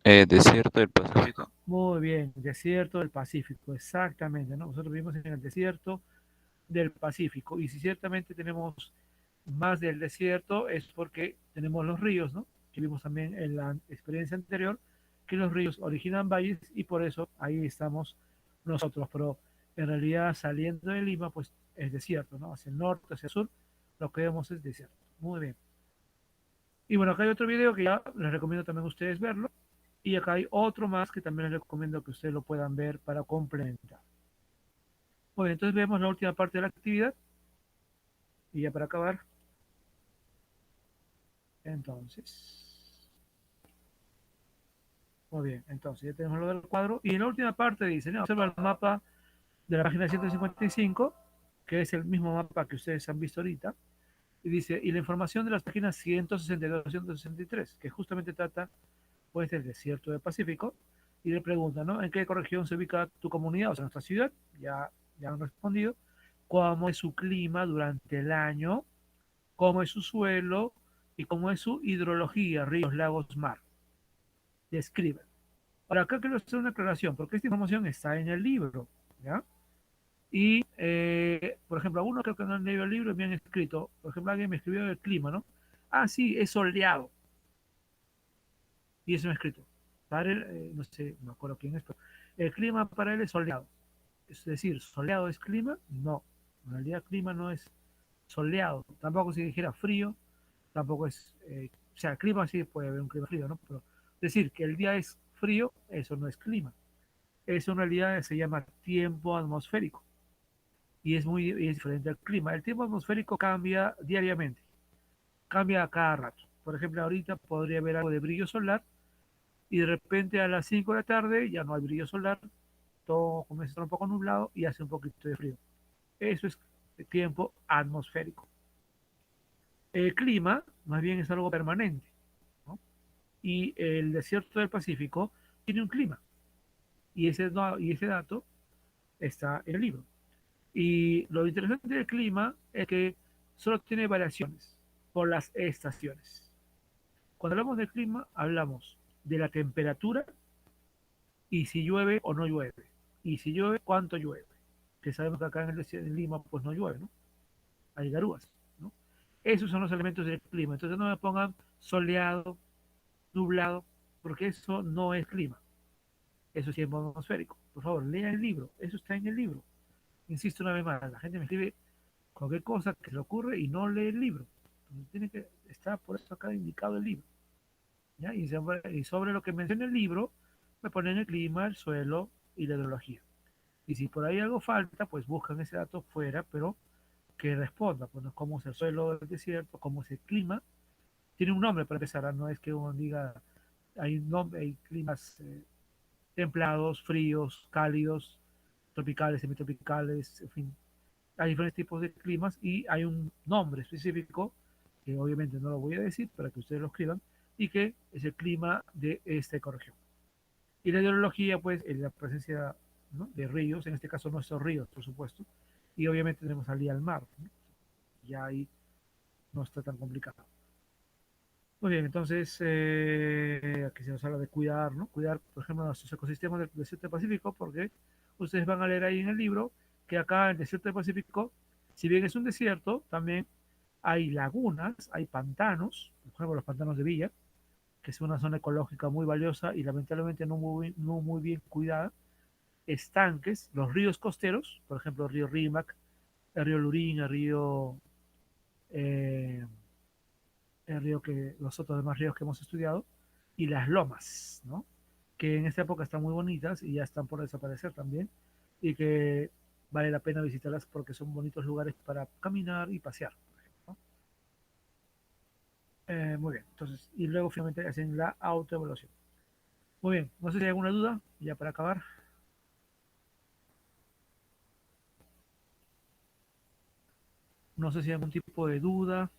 Desierto del Pacífico. Muy bien, desierto del Pacífico, exactamente, ¿no? Nosotros vivimos en el desierto del Pacífico y si ciertamente tenemos más del desierto es porque tenemos los ríos, ¿no? Que vimos también en la experiencia anterior, que los ríos originan valles y por eso ahí estamos nosotros, pero en realidad saliendo de Lima, pues es desierto, ¿no? Hacia el norte, hacia el sur, lo que vemos es desierto. Muy bien. Y bueno, acá hay otro video que ya les recomiendo también a ustedes verlo. Y acá hay otro más que también les recomiendo que ustedes lo puedan ver para complementar. Muy bien, entonces vemos la última parte de la actividad. Y ya para acabar. Entonces. Muy bien, entonces ya tenemos lo del cuadro. Y en la última parte dice, ¿no? Observa el mapa de la página 155, que es el mismo mapa que ustedes han visto ahorita. Y dice, y la información de las páginas 162 y 163, que justamente trata pues del desierto del Pacífico, y le pregunta, ¿no? ¿En qué ecorregión se ubica tu comunidad, o sea, nuestra ciudad? Ya han respondido. ¿Cómo es su clima durante el año? ¿Cómo es su suelo? ¿Y cómo es su hidrología, ríos, lagos, mar? Describen. Ahora, acá quiero hacer una aclaración, porque esta información está en el libro, ¿ya? Y, por ejemplo, algunos creo que no han leído el libro y me han escrito, por ejemplo, alguien me escribió el clima, ¿no? Ah, sí, es soleado. Y eso me ha escrito. Para él, no sé, no me acuerdo quién es, pero el clima para él es soleado. Es decir, soleado es clima, no. En realidad clima no es soleado. Tampoco si dijera frío, tampoco es, o sea, clima sí puede haber un clima frío, ¿no? Pero decir que el día es frío, eso no es clima. Eso en realidad se llama tiempo atmosférico y es diferente al clima. El tiempo atmosférico cambia diariamente, cambia a cada rato. Por ejemplo, ahorita podría haber algo de brillo solar y de repente a las 5 de la tarde ya no hay brillo solar, todo comienza a estar un poco nublado y hace un poquito de frío. Eso es tiempo atmosférico. El clima, más bien, es algo permanente, ¿no? Y el desierto del Pacífico tiene un clima, y ese dato está en el libro. Y lo interesante del clima es que solo tiene variaciones por las estaciones. Cuando hablamos del clima, hablamos de la temperatura y si llueve o no llueve. Y si llueve, cuánto llueve. Que sabemos que acá en Lima pues no llueve, ¿no? Hay garúas, ¿no? Esos son los elementos del clima. Entonces no me pongan soleado, nublado, porque eso no es clima. Eso es tiempo atmosférico. Por favor, lean el libro. Eso está en el libro. Insisto una vez más, la gente me escribe cualquier cosa que se le ocurre y no lee el libro. Entonces, tiene que estar por eso acá indicado el libro. ¿Ya? Y sobre lo que menciona el libro, me ponen el clima, el suelo y la hidrología. Y si por ahí algo falta, pues buscan ese dato fuera, pero que responda, pues, ¿no? Cómo es el suelo del desierto, cómo es el clima. Tiene un nombre para empezar, ¿no? Es que uno diga, hay climas templados, fríos, cálidos, tropicales, semitropicales, en fin, hay diferentes tipos de climas y hay un nombre específico, que obviamente no lo voy a decir para que ustedes lo escriban, y que es el clima de esta ecorregión. Y la hidrología, pues, es la presencia, ¿no?, de ríos, en este caso nuestros ríos, por supuesto, y obviamente tenemos salida al mar, ¿no? Ya ahí no está tan complicado. Muy bien, entonces aquí se nos habla de cuidar, ¿no? Cuidar, por ejemplo, nuestros ecosistemas del desierto del Pacífico, porque ustedes van a leer ahí en el libro que acá en el desierto del Pacífico, si bien es un desierto, también hay lagunas, hay pantanos, por ejemplo, los pantanos de Villa, que es una zona ecológica muy valiosa y lamentablemente no muy bien cuidada, estanques, los ríos costeros, por ejemplo, el río Rímac, el río Lurín, eh, el río que, los otros demás ríos que hemos estudiado, y las lomas, ¿no? Que en esta época están muy bonitas y ya están por desaparecer también, y que vale la pena visitarlas porque son bonitos lugares para caminar y pasear, por ejemplo, ¿no? Muy bien, entonces, y luego finalmente hacen la autoevaluación. Muy bien, no sé si hay alguna duda, ya para acabar. No sé si hay algún tipo de duda.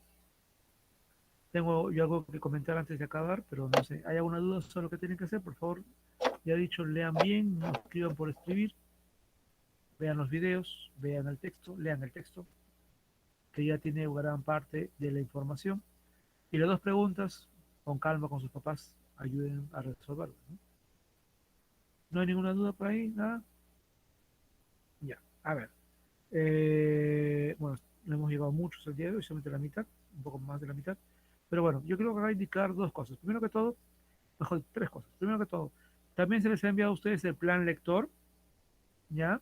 Tengo yo algo que comentar antes de acabar, pero no sé. ¿Hay alguna duda sobre lo que tienen que hacer? Por favor, ya he dicho, lean bien, no escriban por escribir, vean los videos, vean el texto, lean el texto, que ya tiene gran parte de la información. Y las dos preguntas, con calma con sus papás, ayuden a resolverlas, ¿no? ¿No hay ninguna duda por ahí? ¿Nada? Ya, a ver. Bueno, no hemos llegado muchos el día de hoy, solamente la mitad, un poco más de la mitad. Pero bueno, yo creo que va a indicar dos cosas. Primero que todo, mejor, tres cosas. Primero que todo, también se les ha enviado a ustedes el plan lector, ¿ya?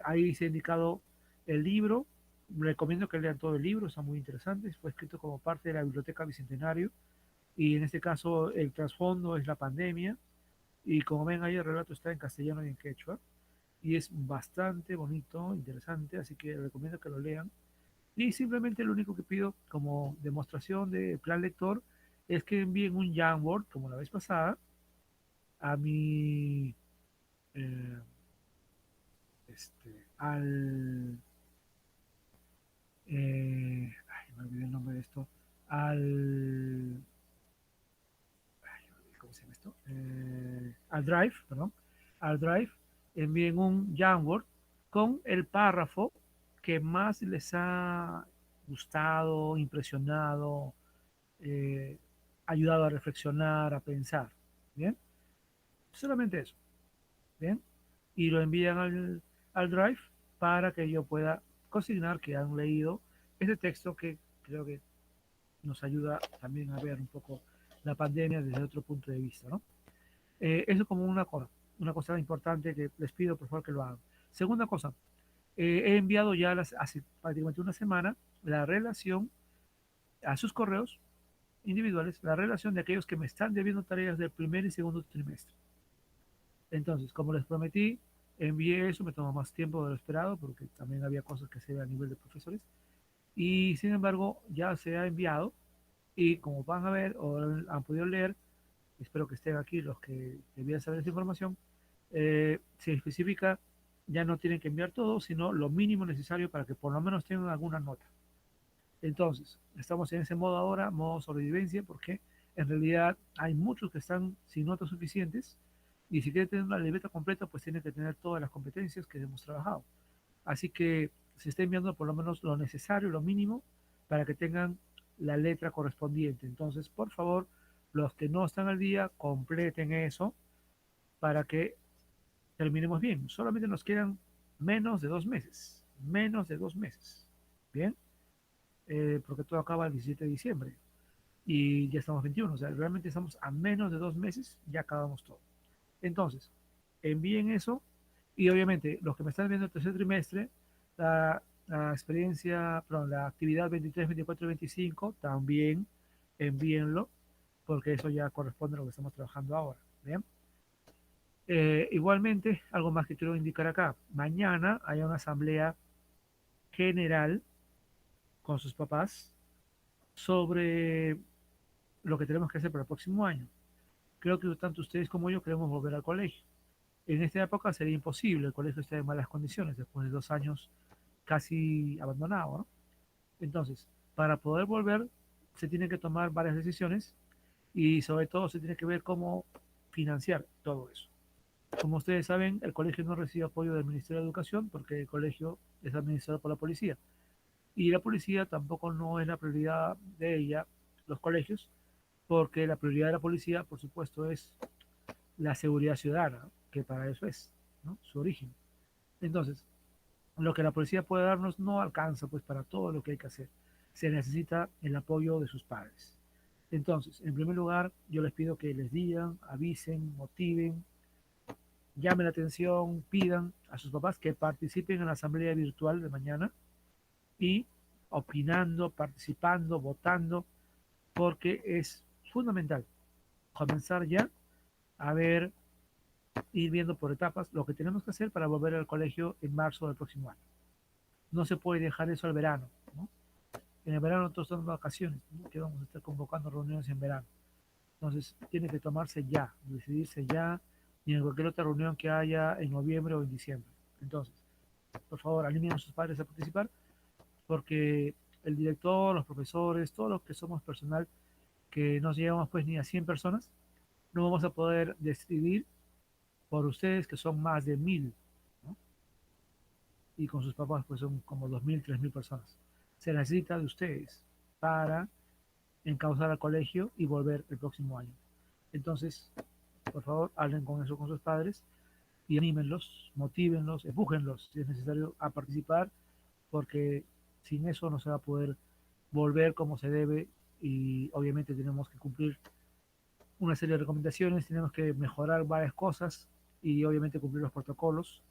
Ahí se ha indicado el libro. Recomiendo que lean todo el libro, está muy interesante. Fue escrito como parte de la Biblioteca Bicentenario y en este caso el trasfondo es la pandemia. Y como ven ahí, el relato está en castellano y en quechua. Y es bastante bonito, interesante, así que recomiendo que lo lean. Y simplemente lo único que pido como demostración de plan lector es que envíen un Jamboard, como la vez pasada, a mi, eh, ay, me olvidé el nombre de esto, ¿cómo se llama esto? Al Drive, perdón, al Drive, envíen un Jamboard con el párrafo que más les ha gustado, impresionado, eh, ayudado a reflexionar, a pensar. ¿Bien? Solamente eso. ¿Bien? Y lo envían al Drive para que yo pueda consignar que han leído este texto que creo que nos ayuda también a ver un poco la pandemia desde otro punto de vista, ¿no? Eso como una cosa importante que les pido por favor que lo hagan. Segunda cosa, he enviado ya hace prácticamente una semana la relación a sus correos individuales, la relación de aquellos que me están debiendo tareas del primer y segundo trimestre. Entonces, como les prometí, envié eso, me tomó más tiempo de lo esperado porque también había cosas que hacer a nivel de profesores. Y sin embargo, ya se ha enviado y como van a ver o han podido leer, espero que estén aquí los que debían saber esa información, se especifica, ya no tienen que enviar todo, sino lo mínimo necesario para que por lo menos tengan alguna nota. Entonces, estamos en ese modo ahora, modo sobrevivencia, porque en realidad hay muchos que están sin notas suficientes y si quieren tener una libreta completa, pues tienen que tener todas las competencias que hemos trabajado. Así que se está enviando por lo menos lo necesario, lo mínimo, para que tengan la letra correspondiente. Entonces, por favor, los que no están al día, completen eso para que terminemos bien. Solamente nos quedan menos de 2 meses. Menos de 2 meses. Bien, porque todo acaba el 17 de diciembre y ya estamos 21. O sea, realmente estamos a menos de 2 meses, ya acabamos todo. Entonces, envíen eso y obviamente los que me están viendo el tercer trimestre, la experiencia, perdón, la actividad 23, 24 y 25, también envíenlo porque eso ya corresponde a lo que estamos trabajando ahora. ¿Bien? Igualmente, algo más que quiero indicar acá. Mañana hay una asamblea general con sus papás sobre lo que tenemos que hacer para el próximo año. Creo que tanto ustedes como yo queremos volver al colegio. En esta época sería imposible, el colegio está en malas condiciones después de 2 años casi abandonado, ¿no? Entonces, para poder volver se tienen que tomar varias decisiones y sobre todo se tiene que ver cómo financiar todo eso. Como ustedes saben, el colegio no recibe apoyo del Ministerio de Educación porque el colegio es administrado por la policía. Y la policía tampoco no es la prioridad de ella, los colegios, porque la prioridad de la policía, por supuesto, es la seguridad ciudadana, ¿no? Que para eso es, ¿no? Su origen. Entonces, lo que la policía puede darnos no alcanza pues para todo lo que hay que hacer. Se necesita el apoyo de sus padres. Entonces, en primer lugar, yo les pido que les digan, avisen, motiven, llamen la atención, pidan a sus papás que participen en la asamblea virtual de mañana y opinando, participando, votando, porque es fundamental comenzar ya a ver, ir viendo por etapas lo que tenemos que hacer para volver al colegio en marzo del próximo año. No se puede dejar eso al verano, ¿no? En el verano todos estamos de vacaciones, ¿no? Que vamos a estar convocando reuniones en verano. Entonces, tiene que tomarse ya, decidirse ya, y en cualquier otra reunión que haya en noviembre o en diciembre. Entonces, por favor, animen a sus padres a participar, porque el director, los profesores, todos los que somos personal, que no llegamos pues ni a 100 personas, no vamos a poder decidir por ustedes, que son más de 1000, ¿no? Y con sus papás pues son como 2000, 3000 personas. Se necesita de ustedes para encauzar al colegio y volver el próximo año. Entonces, por favor, hablen con eso con sus padres y anímenlos, motívenlos, empújenlos si es necesario a participar, porque sin eso no se va a poder volver como se debe y obviamente tenemos que cumplir una serie de recomendaciones, tenemos que mejorar varias cosas y obviamente cumplir los protocolos,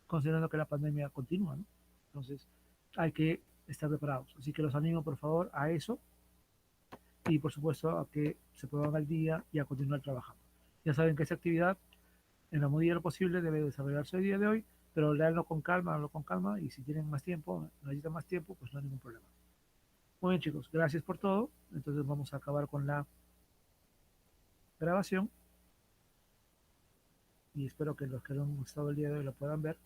considerando que la pandemia continúa, ¿no? Entonces, hay que estar preparados. Así que los animo, por favor, a eso y, por supuesto, a que se pongan al día y a continuar trabajando. Ya saben que esa actividad, en la medida de lo posible, debe desarrollarse el día de hoy, pero leanlo con calma y si tienen más tiempo, necesitan más tiempo, pues no hay ningún problema. Muy bien, chicos, gracias por todo. Entonces vamos a acabar con la grabación y espero que los que no han estado el día de hoy lo puedan ver.